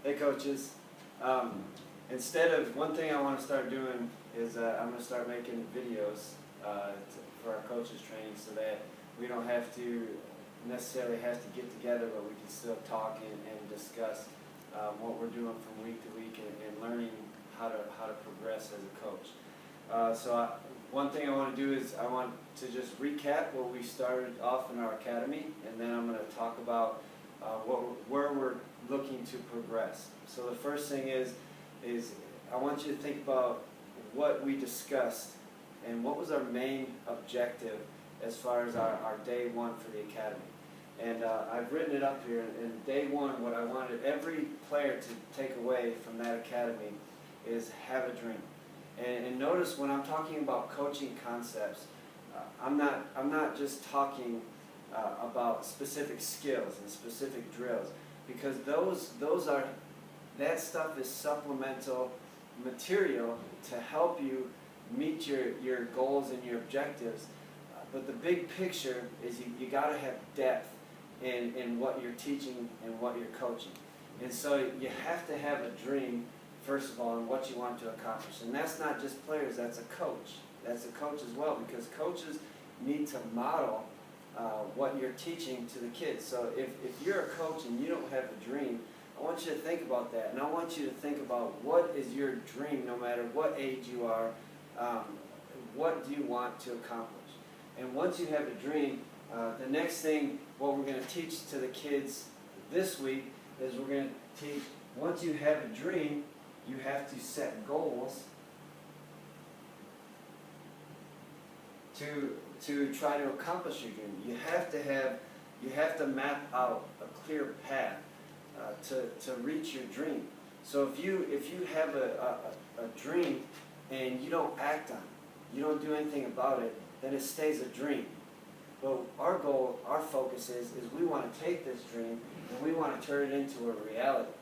Hey coaches, instead of, one thing I want to start doing is I'm going to start making videos for our coaches training so that we don't have to necessarily have to get together, but we can still talk and discuss what we're doing from week to week and learning how to progress as a coach. One thing I want to do is I want to just recap what we started off in our academy, and then I'm going to talk about where we're looking to progress. So the first thing is I want you to think about what we discussed and what was our main objective as far as our day one for the academy. And I've written it up here. In day one, what I wanted every player to take away from that academy is have a dream. And notice when I'm talking about coaching concepts, I'm not just talking about specific skills and specific drills, because that stuff is supplemental material to help you meet your goals and your objectives. But the big picture is you got to have depth in what you're teaching and what you're coaching. And so you have to have a dream, first of all, in what you want to accomplish. And that's not just players, that's a coach. That's a coach as well, because coaches need to model what you're teaching to the kids. So if you're a coach and you don't have a dream, I want you to think about that. And I want you to think about what is your dream, no matter what age you are, what do you want to accomplish? And once you have a dream, the next thing, what we're going to teach to the kids this week is we're going to teach, once you have a dream, you have to set goals to try to accomplish your dream. You have to map out a clear path to reach your dream. So if you have a dream and you don't act on it, you don't do anything about it, then it stays a dream. But our goal, our focus is we want to take this dream and we want to turn it into a reality.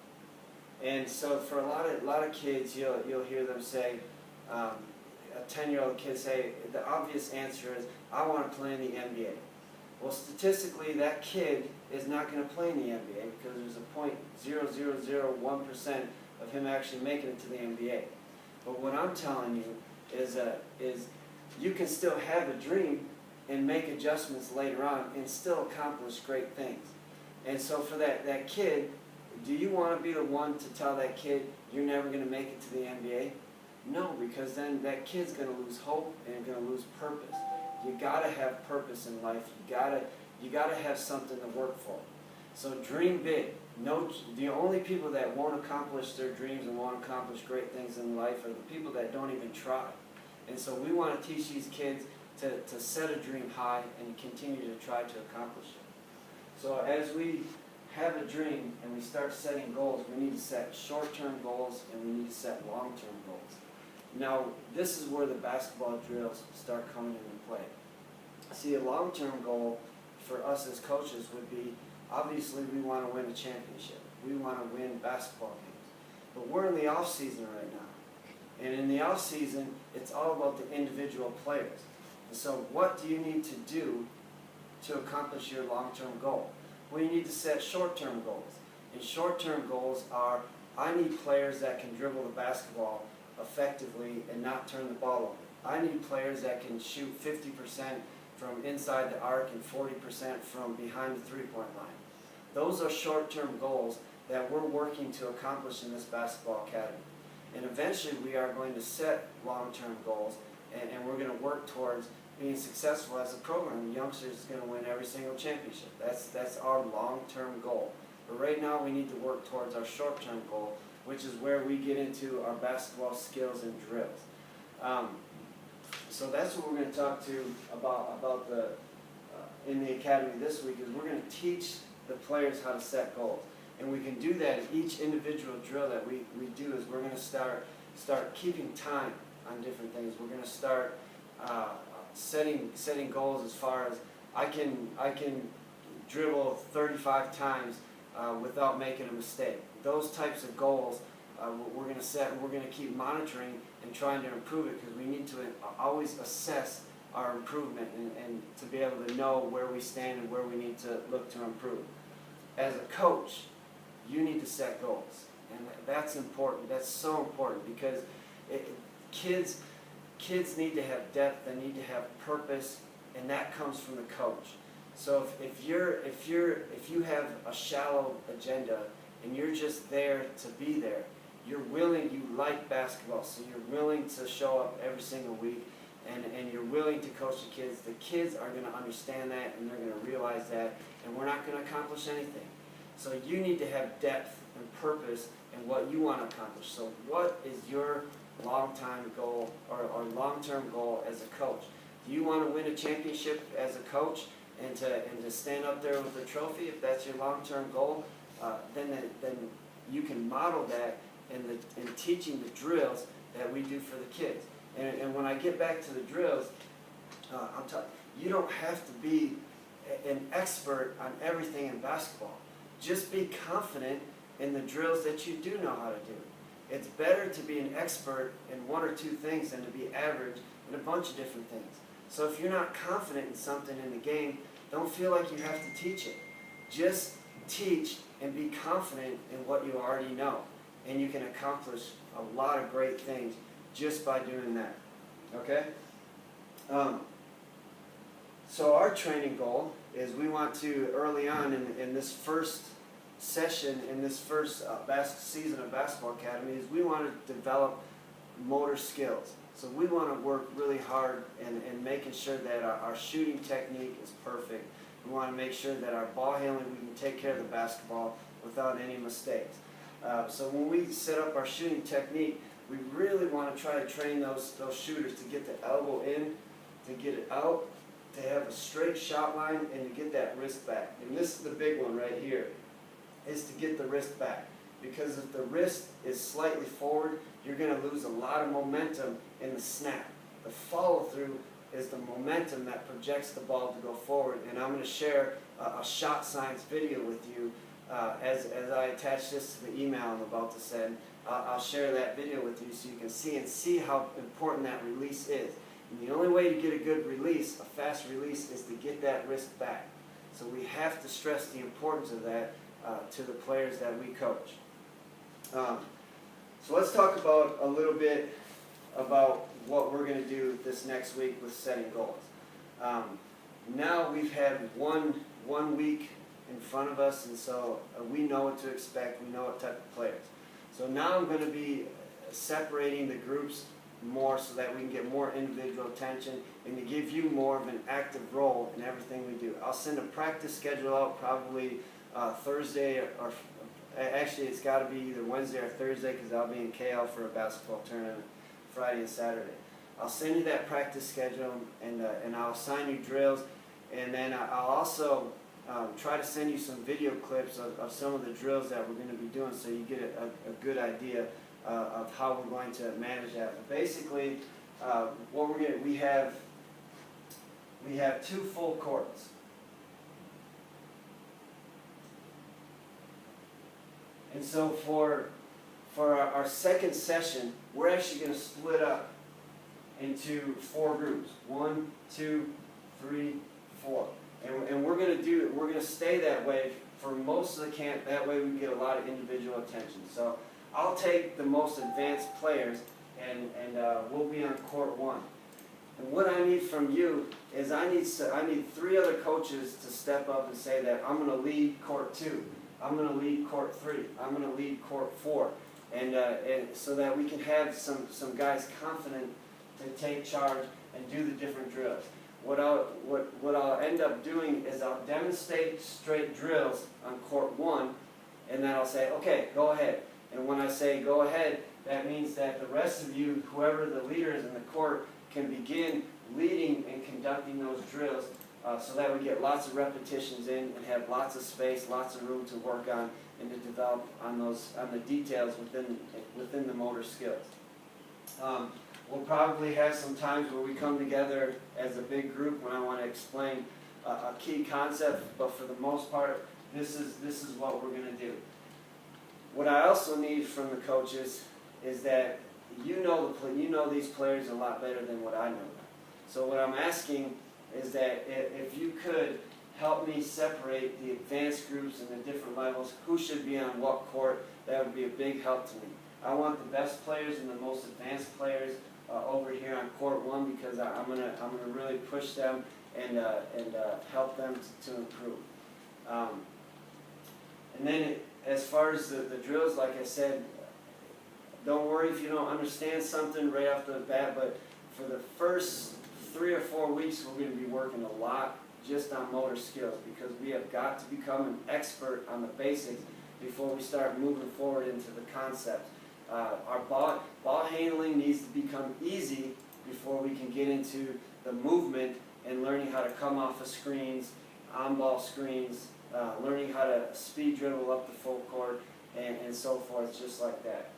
And so for a lot of kids, you'll hear them say, a 10-year-old kid say, the obvious answer is, I want to play in the NBA. Well, statistically, that kid is not going to play in the NBA because there's a 0.0001% of him actually making it to the NBA. But what I'm telling you is you can still have a dream and make adjustments later on and still accomplish great things. And so for that kid, do you want to be the one to tell that kid you're never going to make it to the NBA? No, because then that kid's going to lose hope and going to lose purpose. You got to have purpose in life. You got to have something to work for. So dream big. The only people that won't accomplish their dreams and won't accomplish great things in life are the people that don't even try. And so we want to teach these kids to set a dream high and continue to try to accomplish it. So as we have a dream and we start setting goals, we need to set short-term goals and we need to set long-term goals. Now, this is where the basketball drills start coming into play. See, a long-term goal for us as coaches would be, obviously we want to win a championship. We want to win basketball games. But we're in the off-season right now. And in the off-season, it's all about the individual players. And so what do you need to do to accomplish your long-term goal? Well, you need to set short-term goals. And short-term goals are, I need players that can dribble the basketball effectively and not turn the ball over. I need players that can shoot 50% from inside the arc and 40% from behind the three-point line. Those are short-term goals that we're working to accomplish in this basketball academy. And eventually we are going to set long-term goals and we're going to work towards being successful as a program. Youngsters is going to win every single championship. That's our long-term goal. But right now we need to work towards our short-term goal, which is where we get into our basketball skills and drills. So that's what we're going to talk to about in the academy this week, is we're going to teach the players how to set goals. And we can do that in each individual drill that we do. Is we're going to start keeping time on different things. We're going to start setting goals as far as I can dribble 35 times without making a mistake. Those types of goals we're going to set, and we're going to keep monitoring and trying to improve it, because we need to always assess our improvement and to be able to know where we stand and where we need to look to improve. As a coach, you need to set goals. And that's important. That's so important because it, kids need to have depth. They need to have purpose, and that comes from the coach. So if you have a shallow agenda and you're just there to be there, you like basketball, so you're willing to show up every single week, and you're willing to coach the kids are going to understand that, and they're going to realize that, and we're not going to accomplish anything. So you need to have depth and purpose in what you want to accomplish. So what is your long-term goal or long-term goal as a coach? Do you want to win a championship as a coach and to stand up there with a trophy? If that's your long-term goal, then you can model that in teaching the drills that we do for the kids. And when I get back to the drills, you don't have to be an expert on everything in basketball. Just be confident in the drills that you do know how to do. It's better to be an expert in one or two things than to be average in a bunch of different things. So if you're not confident in something in the game, don't feel like you have to teach it. Just teach and be confident in what you already know. And you can accomplish a lot of great things just by doing that. Okay? So our training goal is we want to, early on in this first session, in this first season of Basketball Academy, is we want to develop motor skills. So we want to work really hard in making sure that our shooting technique is perfect. We want to make sure that our ball handling, we can take care of the basketball without any mistakes. So when we set up our shooting technique, we really want to try to train those shooters to get the elbow in, to get it out, to have a straight shot line, and to get that wrist back. And this is the big one right here, is to get the wrist back. Because if the wrist is slightly forward, you're going to lose a lot of momentum in the snap. The follow-through is the momentum that projects the ball to go forward. And I'm going to share a shot science video with you as I attach this to the email I'm about to send. I'll share that video with you so you can see how important that release is. And the only way to get a good release, a fast release, is to get that wrist back. So we have to stress the importance of that to the players that we coach. So let's talk about a little bit about what we're going to do this next week with setting goals. Now we've had one week in front of us, and so we know what to expect. We know what type of players. So now I'm going to be separating the groups more so that we can get more individual attention and to give you more of an active role in everything we do. I'll send a practice schedule out probably Thursday, or actually it's got to be either Wednesday or Thursday because I'll be in KL for a basketball tournament Friday and Saturday. I'll send you that practice schedule, and I'll assign you drills, and then I'll also try to send you some video clips of some of the drills that we're going to be doing so you get a good idea of how we're going to manage that. But basically, what we have 2 full courts. And so for our second session, we're actually going to split up into 4 groups. 1, 2, 3, 4. And we're going to stay that way for most of the camp. That way we can get a lot of individual attention. So I'll take the most advanced players, and we'll be on court 1. And what I need from you is I need 3 other coaches to step up and say that I'm going to lead court 2. I'm going to lead court 3. I'm going to lead court 4. And so that we can have some guys confident to take charge and do the different drills. What I'll end up doing is I'll demonstrate straight drills on court 1, and then I'll say, okay, go ahead. And when I say go ahead, that means that the rest of you, whoever the leader is in the court, can begin leading and conducting those drills so that we get lots of repetitions in and have lots of space, lots of room to work on and to develop on the details within the motor skills. We'll probably have some times where we come together as a big group when I want to explain a key concept, but for the most part, this is what we're going to do. What I also need from the coaches is that you know these players a lot better than what I know them. So what I'm asking is that if you could help me separate the advanced groups and the different levels, who should be on what court. That would be a big help to me. I want the best players and the most advanced players over here on court 1, because I'm gonna really push them and help them to improve. And then as far as the drills, like I said, don't worry if you don't understand something right off the bat, but for the first 3 or 4 weeks we're going to be working a lot just on motor skills, because we have got to become an expert on the basics before we start moving forward into the concepts. Our ball handling needs to become easy before we can get into the movement and learning how to come off of screens, on-ball screens, learning how to speed dribble up the full court, and so forth, just like that.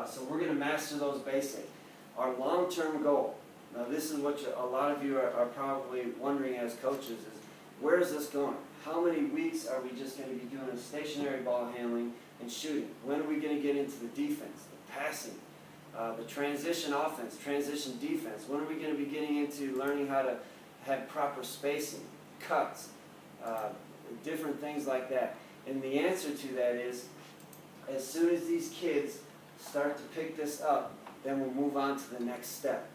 So we're going to master those basics. Our long-term goal, now this is what a lot of you are probably wondering as coaches, is where is this going? How many weeks are we just going to be doing stationary ball handling and shooting? When are we going to get into the defense, the passing, the transition offense, transition defense? When are we going to be getting into learning how to have proper spacing, cuts, different things like that? And the answer to that is, as soon as these kids start to pick this up, then we'll move on to the next step.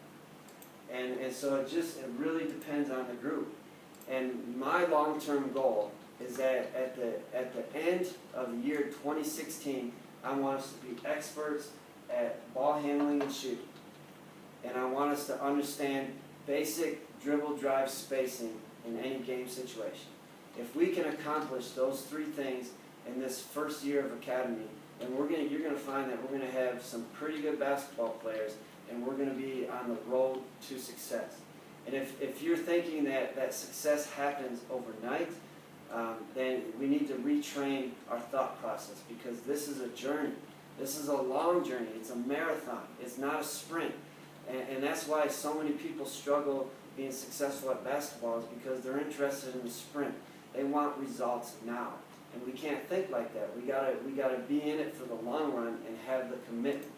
And so it really depends on the group. And my long-term goal is that at the end of the year 2016, I want us to be experts at ball handling and shooting. And I want us to understand basic dribble drive spacing in any game situation. If we can accomplish those 3 things in this first year of academy, then you're going to find that we're going to have some pretty good basketball players, and we're going to be on the road to success. And if you're thinking that success happens overnight, then we need to retrain our thought process, because this is a journey. This is a long journey. It's a marathon. It's not a sprint. And that's why so many people struggle being successful at basketball, is because they're interested in the sprint. They want results now. And we can't think like that. We gotta be in it for the long run and have the commitment.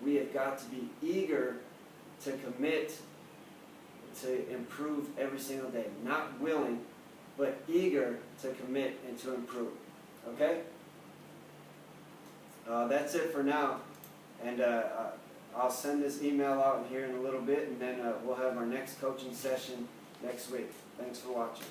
We have got to be eager to commit to improve every single day. Not willing, but eager to commit and to improve. Okay? That's it for now. And I'll send this email out here in a little bit, and then we'll have our next coaching session next week. Thanks for watching.